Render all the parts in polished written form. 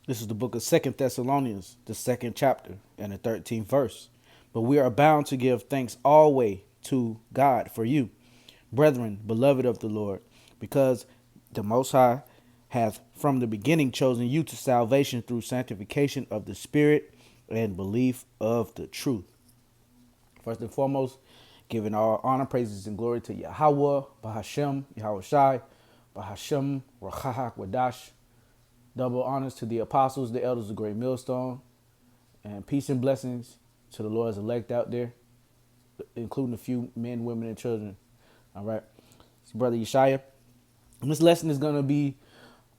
This is the book of Second Thessalonians, the second chapter and the 13th verse. But we are bound to give thanks always to God for you, brethren, beloved of the Lord, because the Most High hath from the beginning chosen you to salvation through sanctification of the Spirit and belief of the truth. First and foremost, giving all honor, praises, and glory to Yahweh, Bahashem, Yahweh Shai, Bahashem, Rachahak Wadash. Double honors to the apostles, the elders of Great Millstone, and peace and blessings to the Lord's elect out there, including a few men, women, and children. All right. It's Brother Yeshaya. And this lesson is going to be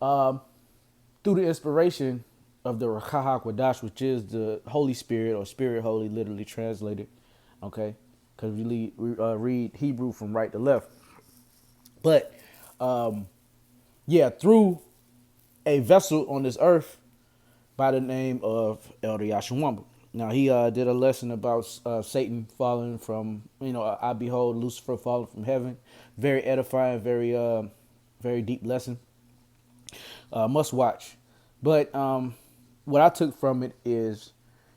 through the inspiration of the Ruach HaKodesh, which is the Holy Spirit, or Spirit Holy, literally translated. Okay. Because we read Hebrew from right to left. But, through a vessel on this earth by the name of Elder Yashawamba. Now, he did a lesson about Satan falling from, I behold Lucifer falling from heaven. Very edifying, very deep lesson. Must watch. But what I took from it is,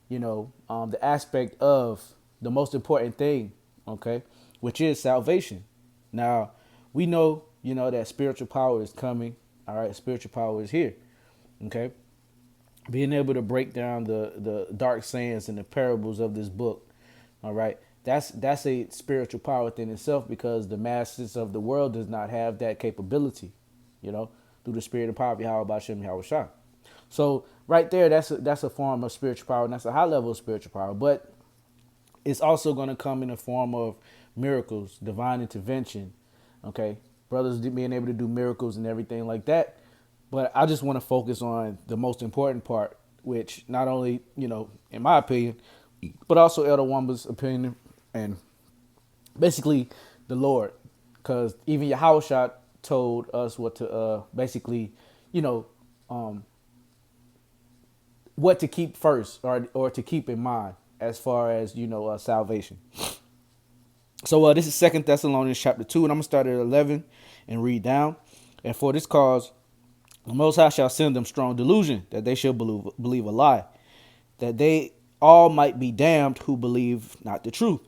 the aspect of the most important thing, okay, which is salvation. Now, we know, that spiritual power is coming. All right, spiritual power is here. Okay. Being able to break down the dark sayings and the parables of this book. All right. That's a spiritual power within itself, because the masses of the world does not have that capability, through the spirit and power of Yahweh Bashem Yahweh Shah. So right there, that's a form of spiritual power, and that's a high level of spiritual power. But it's also going to come in the form of miracles, divine intervention. Okay. Brothers being able to do miracles and everything like that. But I just want to focus on the most important part, which not only, in my opinion, but also Elder Wamba's opinion, and basically the Lord. Because even Yahushua told us what to what to keep first, or to keep in mind as far as, salvation. So this is Second Thessalonians chapter 2, and I'm going to start at 11 and read down. And for this cause, the Most High shall send them strong delusion, that they shall believe a lie, that they all might be damned who believe not the truth,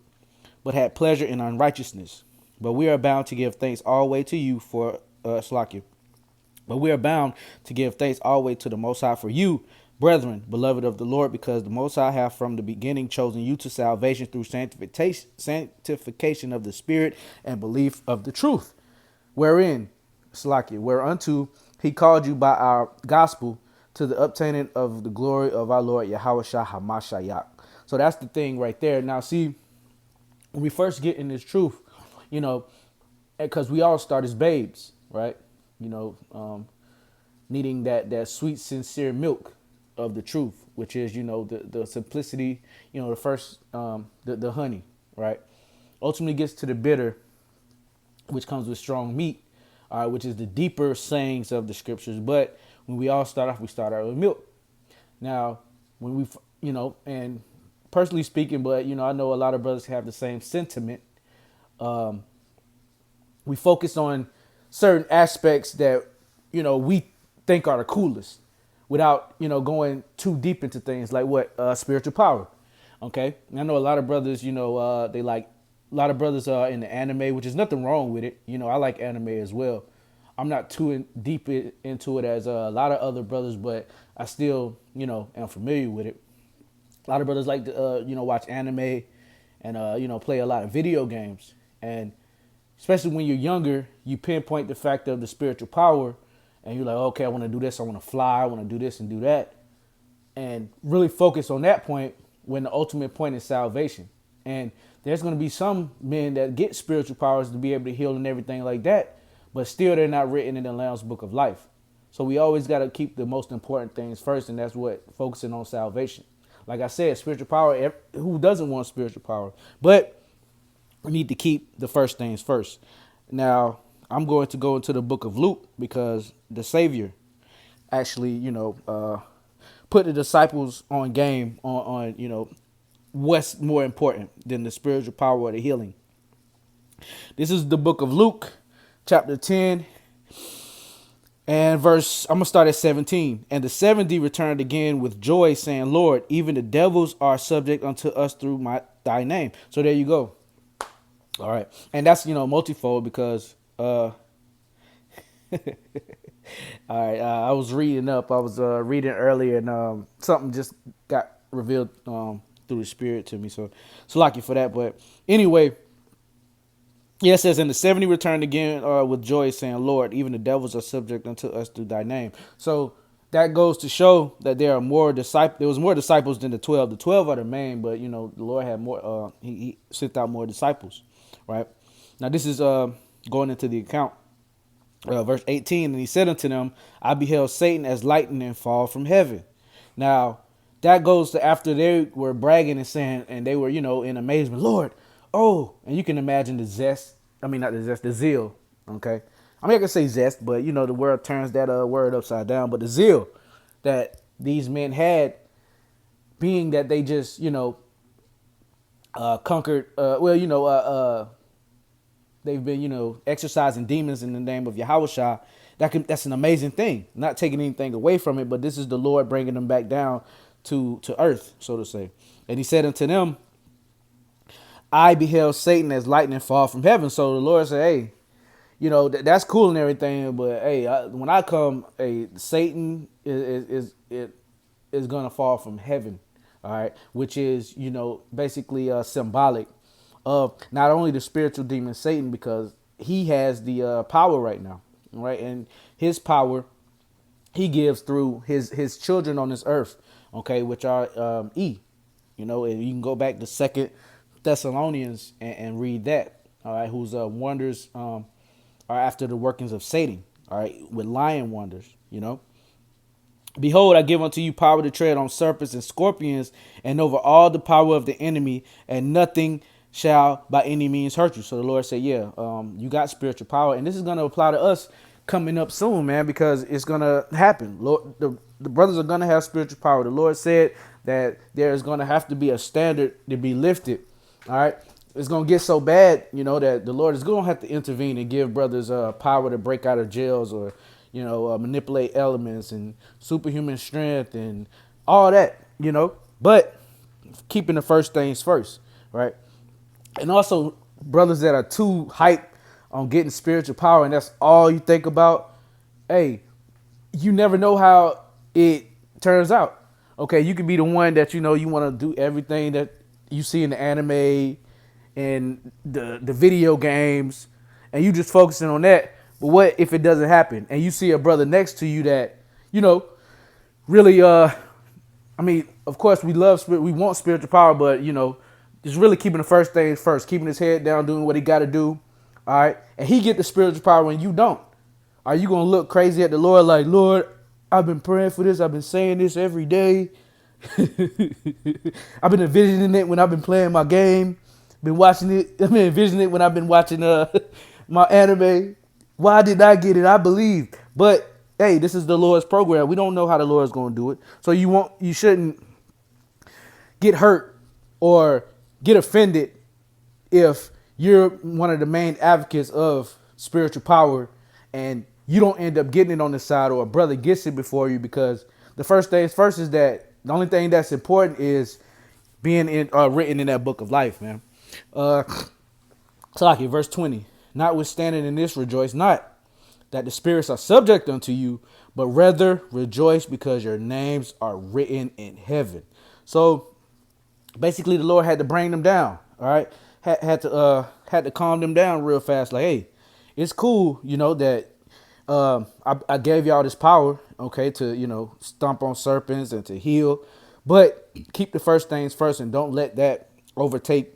but had pleasure in unrighteousness. But we are bound to give thanks always to you for Slakia. But we are bound to give thanks always to the Most High for you, brethren, beloved of the Lord, because the Most High hath from the beginning chosen you to salvation through sanctification of the Spirit and belief of the truth, wherein, Slakia, whereunto he called you by our gospel to the obtaining of the glory of our Lord Yahweh Shah Hamashiach. So that's the thing right there. Now, see, when we first get in this truth, because we all start as babes, right? Needing that sweet, sincere milk of the truth, which is, the simplicity, the first, the honey, right? Ultimately gets to the bitter, which comes with strong meat, which is the deeper sayings of the scriptures. But when we all start off, we start out with milk. Now, when we, and personally speaking, but, I know a lot of brothers have the same sentiment. We focus on certain aspects that, we think are the coolest, without, going too deep into things like spiritual power. Okay. And I know a lot of brothers, they like, a lot of brothers are in the anime, which is nothing wrong with it. I like anime as well. I'm not too deep into it as a lot of other brothers, but I still, am familiar with it. A lot of brothers like to, watch anime and, play a lot of video games. And especially when you're younger, you pinpoint the fact of the spiritual power, and you're like, okay, I want to do this. I want to fly. I want to do this and do that. And really focus on that point, when the ultimate point is salvation. And there's going to be some men that get spiritual powers to be able to heal and everything like that, but still they're not written in the Lamb's Book of Life. So we always got to keep the most important things first, and that's what focusing on salvation. Like I said, spiritual power, who doesn't want spiritual power? But we need to keep the first things first. Now, I'm going to go into the book of Luke, because the Savior actually, put the disciples on game on what's more important than the spiritual power or the healing. This is the book of Luke, chapter 10, And I'm gonna start at 17. And the 70 returned again with joy, saying, Lord, even the devils are subject unto us through thy name. So there you go. All right. And that's, multifold because all right, I was reading up. I was reading earlier, and something just got revealed through the Spirit to me. So lucky for that. But anyway, yeah, it says, and the 70 returned again with joy, saying, Lord, even the devils are subject unto us through thy name. So that goes to show that there are more disciples. There was more disciples than the 12. The 12 are the main, but the Lord had more. He sent out more disciples, right? Now this is going into the account. Verse 18, and he said unto them, I beheld Satan as lightning fall from heaven. Now, that goes to after they were bragging and saying, and they were, in amazement, Lord, oh, and you can imagine the zest. I mean, not the zest, the zeal. Okay. I mean, I can say zest, but, the word turns that word upside down. But the zeal that these men had, being that they just, conquered, they've been, exercising demons in the name of Yahushua. That's an amazing thing. Not taking anything away from it, but this is the Lord bringing them back down to earth, so to say. And he said unto them, I beheld Satan as lightning fall from heaven. So the Lord said, hey, that's cool and everything, but hey, when I come, hey, Satan is gonna fall from heaven, all right, which is basically symbolic of not only the spiritual demon Satan, because he has the power right now, right, and his power he gives through his children on this earth, okay, which are and you can go back to Second Thessalonians and read that, all right, whose wonders are after the workings of Satan, all right, with lying wonders, Behold, I give unto you power to tread on serpents and scorpions and over all the power of the enemy, and nothing shall by any means hurt you. So the Lord said, yeah, you got spiritual power. And this is going to apply to us coming up soon, man, because it's going to happen. Lord, the brothers are going to have spiritual power. The Lord said that there is going to have to be a standard to be lifted. All right. It's going to get so bad, that the Lord is going to have to intervene and give brothers power to break out of jails or, manipulate elements and superhuman strength and all that, but keeping the first things first. Right. And also brothers that are too hyped on getting spiritual power and that's all you think about. Hey, you never know how it turns out. Okay, you could be the one that you want to do everything that you see in the anime and the video games, and you just focusing on that. But what if it doesn't happen and you see a brother next to you that really of course we want spiritual power, but just really keeping the first things first, keeping his head down, doing what he got to do, all right, and he get the spiritual power when you don't. Are you gonna look crazy at the Lord like, Lord, I've been praying for this, I've been saying this every day, I've been envisioning it when I've been playing my game, been watching it, I've been envisioning it when I've been watching my anime. Why did I get it? I believed. But hey, this is the Lord's program. We don't know how the Lord's gonna do it. So you shouldn't get hurt or get offended if you're one of the main advocates of spiritual power and you don't end up getting it on the side, or a brother gets it before you, because the first things first is that the only thing that's important is being written in that book of life, man. Salaki, verse 20. Notwithstanding in this, rejoice not that the spirits are subject unto you, but rather rejoice because your names are written in heaven. So basically the Lord had to bring them down. All right. Had to calm them down real fast. Like, hey, it's cool, that I gave y'all this power, okay, to, stomp on serpents and to heal, but keep the first things first and don't let that overtake,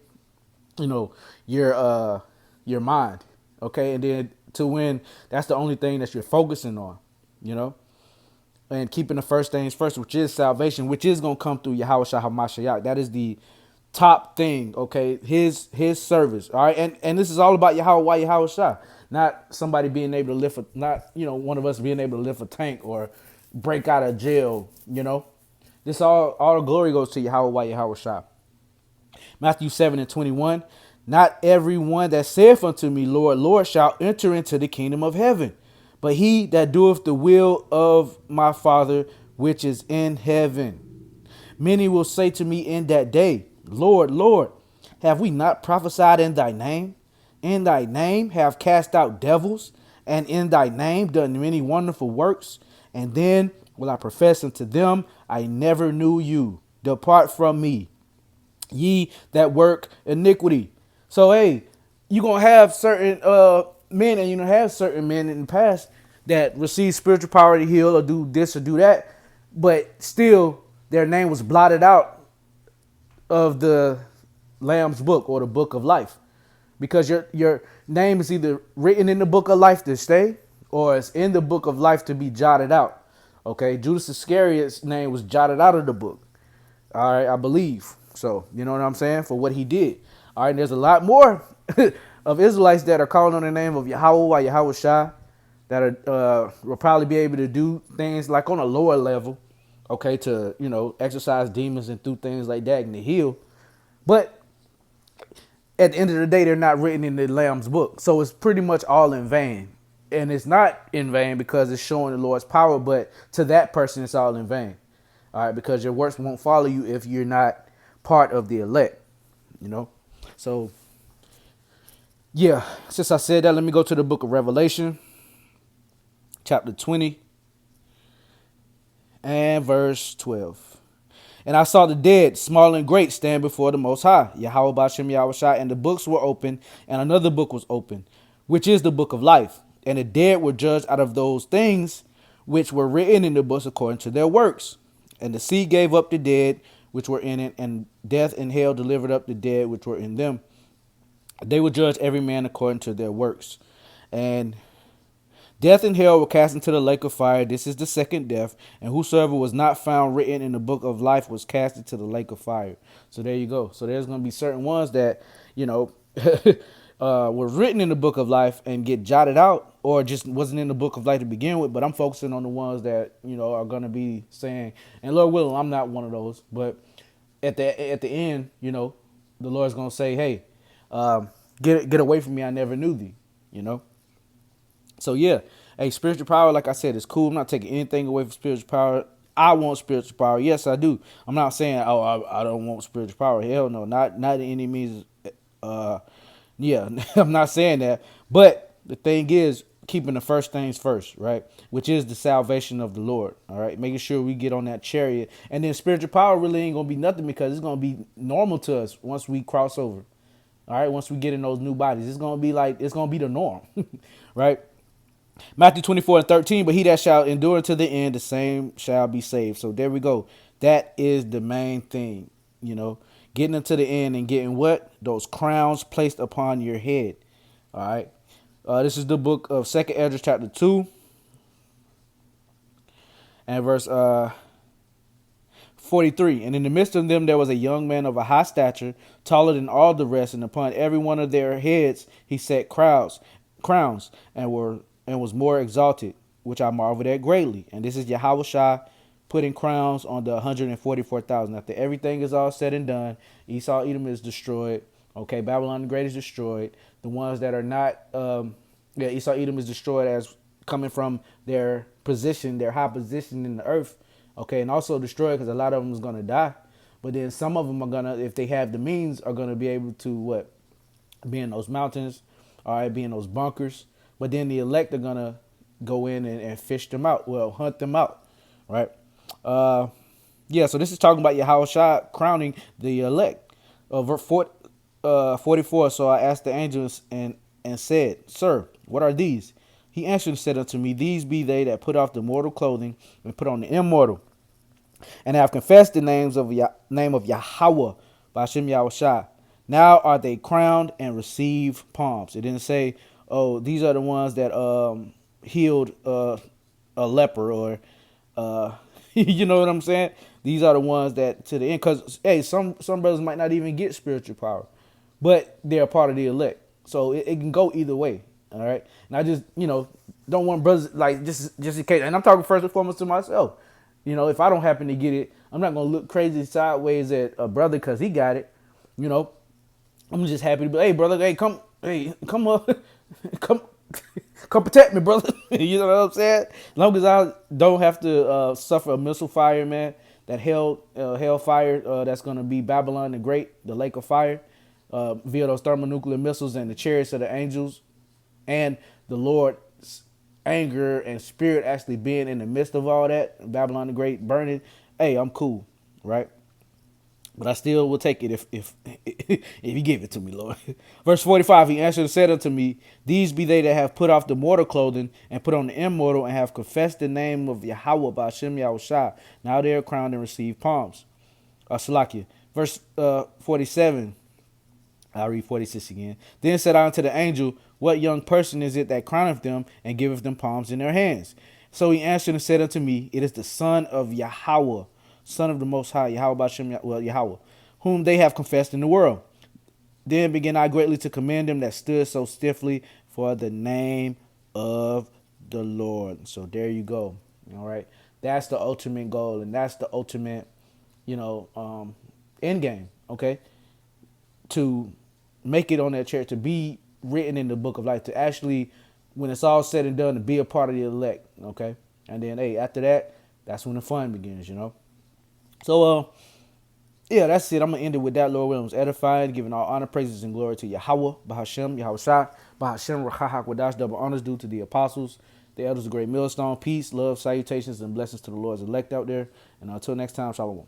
your mind. Okay. And then to when that's the only thing that you're focusing on, and keeping the first things first, which is salvation, which is going to come through Yahushua HaMashiach. That is the top thing, okay? His service, all right? And this is all about Yahushua, not somebody being able to lift, not, one of us being able to lift a tank or break out of jail, This all glory goes to Yahushua. Matthew 7:21. Not everyone that saith unto me, Lord, Lord, shall enter into the kingdom of heaven, but he that doeth the will of my Father which is in heaven. Many will say to me in that day, Lord, Lord, have we not prophesied in thy name? In thy name have cast out devils, and in thy name done many wonderful works. And then will I profess unto them, I never knew you. Depart from me, ye that work iniquity. So hey, you gonna have certain men, and you gonna have certain men in the past that receive spiritual power to heal or do this or do that, but still their name was blotted out of the Lamb's book or the book of life, because your name is either written in the book of life to stay, or it's in the book of life to be jotted out. Okay, Judas Iscariot's name was jotted out of the book. All right, I believe. So, you know what I'm saying? For what he did. All right, and there's a lot more of Israelites that are calling on the name of Yahweh or Yahweh Shai that will probably be able to do things like on a lower level, okay, to, exorcise demons and do things like that and to heal. But at the end of the day, they're not written in the Lamb's book. So it's pretty much all in vain. And it's not in vain because it's showing the Lord's power, but to that person, it's all in vain. All right, because your works won't follow you if you're not part of the elect, So, yeah, since I said that, let me go to the book of Revelation, chapter 20 and verse 12. And I saw the dead, small and great, stand before the Most High, Yahweh Bashem Yahweh Shai, and the books were open, and another book was open, which is the book of life. And the dead were judged out of those things which were written in the books according to their works. And the sea gave up the dead which were in it, and death and hell delivered up the dead which were in them. They will judge every man according to their works. And death and hell were cast into the lake of fire. This is the second death. And whosoever was not found written in the book of life was cast into the lake of fire. So there you go. So there's going to be certain ones that, were written in the book of life and get jotted out, or just wasn't in the book of life to begin with. But I'm focusing on the ones that, are going to be saying, and Lord willing, I'm not one of those. But at the end, the Lord's going to say, hey, get away from me. I never knew thee, So yeah, hey, spiritual power, like I said, is cool. I'm not taking anything away from spiritual power. I want spiritual power. Yes, I do. I'm not saying, oh, I don't want spiritual power. Hell no, not any means. Yeah, I'm not saying that. But the thing is, keeping the first things first, right? Which is the salvation of the Lord. All right, making sure we get on that chariot, and then spiritual power really ain't gonna be nothing because it's gonna be normal to us once we cross over. All right, once we get in those new bodies, it's gonna be the norm, right? Matthew 24:13, but he that shall endure to the end, the same shall be saved. So there we go. That is the main thing, getting into the end and getting what? Those crowns placed upon your head. All right. This is the book of 2nd Esdras chapter 2 and verse 43. And in the midst of them there was a young man of a high stature, taller than all the rest, and upon every one of their heads he set crowns, and was more exalted, which I marveled at greatly. And this is Yahweh Shai putting crowns on the 144,000. After everything is all said and done, Esau Edom is destroyed. Okay, Babylon the Great is destroyed. The ones that are not, Esau Edom is destroyed as coming from their position, their high position in the earth. Okay, and also destroyed because a lot of them is going to die. But then some of them are going to, if they have the means, are going to be able to be in those mountains, all right, be in those bunkers. But then the elect are going to go in and fish them out. Well, hunt them out, right? Yeah, so this is talking about Yahweh Shai crowning the elect. Verse 44, so I asked the angels and said, Sir, what are these? He answered and said unto me, These be they that put off the mortal clothing and put on the immortal, and have confessed the name of Yahweh, Bashem Yahweh Shai. Now are they crowned and receive palms. It didn't say, oh, these are the ones that healed a leper, or you know what I'm saying? These are the ones that to the end, because hey, some brothers might not even get spiritual power, but they're a part of the elect. So it can go either way. All right. And I just, don't want brothers like just in case. And I'm talking first and foremost to myself. If I don't happen to get it, I'm not going to look crazy sideways at a brother because he got it. I'm just happy to be, hey, brother, hey, come up, come. Come protect me, brother. You know what I'm saying? As long as I don't have to suffer a missile fire, man, that hell fire that's gonna be Babylon the Great, the lake of fire, via those thermonuclear missiles and the chariots of the angels, and the Lord's anger and spirit actually being in the midst of all that, Babylon the Great burning. Hey, I'm cool, right? But I still will take it if if you give it to me, Lord. Verse 45, he answered and said unto me, these be they that have put off the mortal clothing and put on the immortal and have confessed the name of Yahweh by Hashem Yahushua. Now they are crowned and receive palms. Salakia. Verse 47, I'll read 46 again. Then said I unto the angel, what young person is it that crowneth them and giveth them palms in their hands? So he answered and said unto me, it is the son of Yahweh, son of the Most High, Yahweh Bashem, well, Yahweh, whom they have confessed in the world. Then began I greatly to commend them that stood so stiffly for the name of the Lord. So there you go. All right. That's the ultimate goal, and that's the ultimate, end game. Okay. To make it on that chair, to be written in the book of life, to actually, when it's all said and done, to be a part of the elect. Okay. And then, hey, after that, that's when the fun begins. So, yeah, that's it. I'm going to end it with that. Lord Williams edifying, giving all honor, praises, and glory to Yahweh, Bahashem, Yahweh Shai, Bahashem, Rachahak, Wadash, double honors due to the apostles, the elders of Great Millstone. Peace, love, salutations, and blessings to the Lord's elect out there. And until next time, shalom.